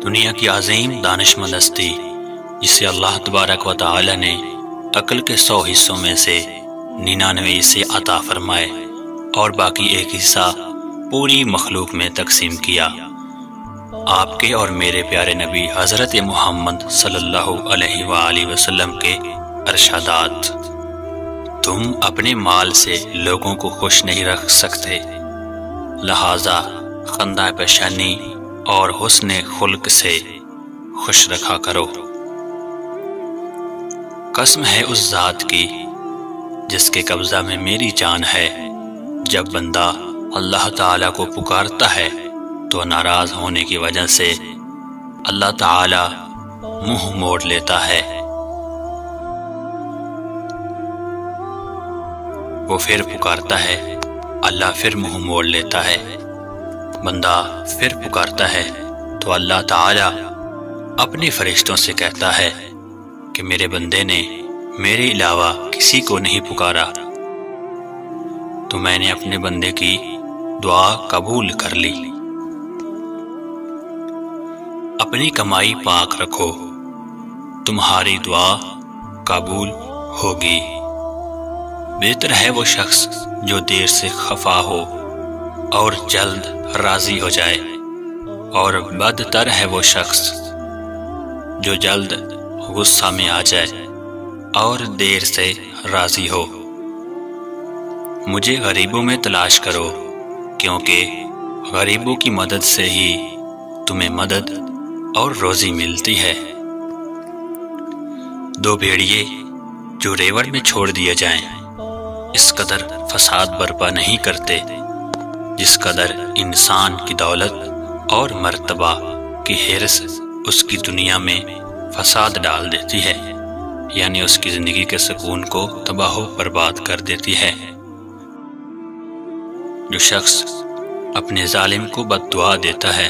دنیا کی عظیم دانشمند ہستی جسے اللہ تبارک و تعالی نے عقل کے 100 حصوں میں سے 99 حصے عطا فرمائے اور باقی ایک حصہ پوری مخلوق میں تقسیم کیا۔ آپ کے اور میرے پیارے نبی حضرت محمد صلی اللہ علیہ وآلہ وسلم کے ارشادات: تم اپنے مال سے لوگوں کو خوش نہیں رکھ سکتے، لہذا خندہ پیشانی اور حسن خلق سے خوش رکھا کرو۔ قسم ہے اس ذات کی جس کے قبضہ میں میری جان ہے، جب بندہ اللہ تعالیٰ کو پکارتا ہے تو ناراض ہونے کی وجہ سے اللہ تعالیٰ منہ موڑ لیتا ہے، وہ پھر پکارتا ہے، اللہ پھر منہ موڑ لیتا ہے، بندہ پھر پکارتا ہے تو اللہ تعالیٰ اپنے فرشتوں سے کہتا ہے کہ میرے بندے نے میرے علاوہ کسی کو نہیں پکارا، تو میں نے اپنے بندے کی دعا قبول کر لی۔ اپنی کمائی پاک رکھو، تمہاری دعا قبول ہوگی۔ بہتر ہے وہ شخص جو دیر سے خفا ہو اور جلد راضی ہو جائے، اور بدتر ہے وہ شخص جو جلد غصہ میں آ جائے اور دیر سے راضی ہو۔ مجھے غریبوں میں تلاش کرو، کیونکہ غریبوں کی مدد سے ہی تمہیں مدد اور روزی ملتی ہے۔ 2 بھیڑیے جو ریوڑ میں چھوڑ دیے جائیں اس قدر فساد برپا نہیں کرتے جس قدر انسان کی دولت اور مرتبہ کی حرص اس کی دنیا میں فساد ڈال دیتی ہے، یعنی اس کی زندگی کے سکون کو تباہ و برباد کر دیتی ہے۔ جو شخص اپنے ظالم کو بد دعا دیتا ہے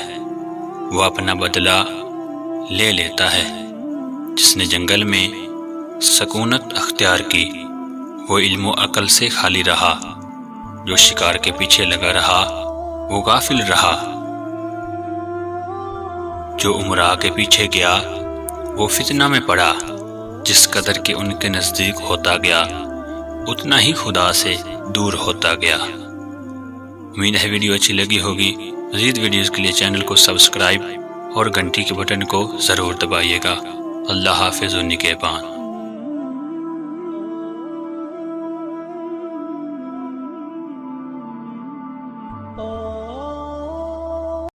وہ اپنا بدلہ لے لیتا ہے۔ جس نے جنگل میں سکونت اختیار کی وہ علم و عقل سے خالی رہا، جو شکار کے پیچھے لگا رہا وہ غافل رہا، جو امراء کے پیچھے گیا وہ فتنہ میں پڑا۔ جس قدر کہ ان کے نزدیک ہوتا گیا اتنا ہی خدا سے دور ہوتا گیا۔ امید ہے ویڈیو اچھی لگی ہوگی۔ مزید ویڈیوز کے لیے چینل کو سبسکرائب اور گھنٹی کے بٹن کو ضرور دبائیے گا۔ اللہ حافظ و نگہبان۔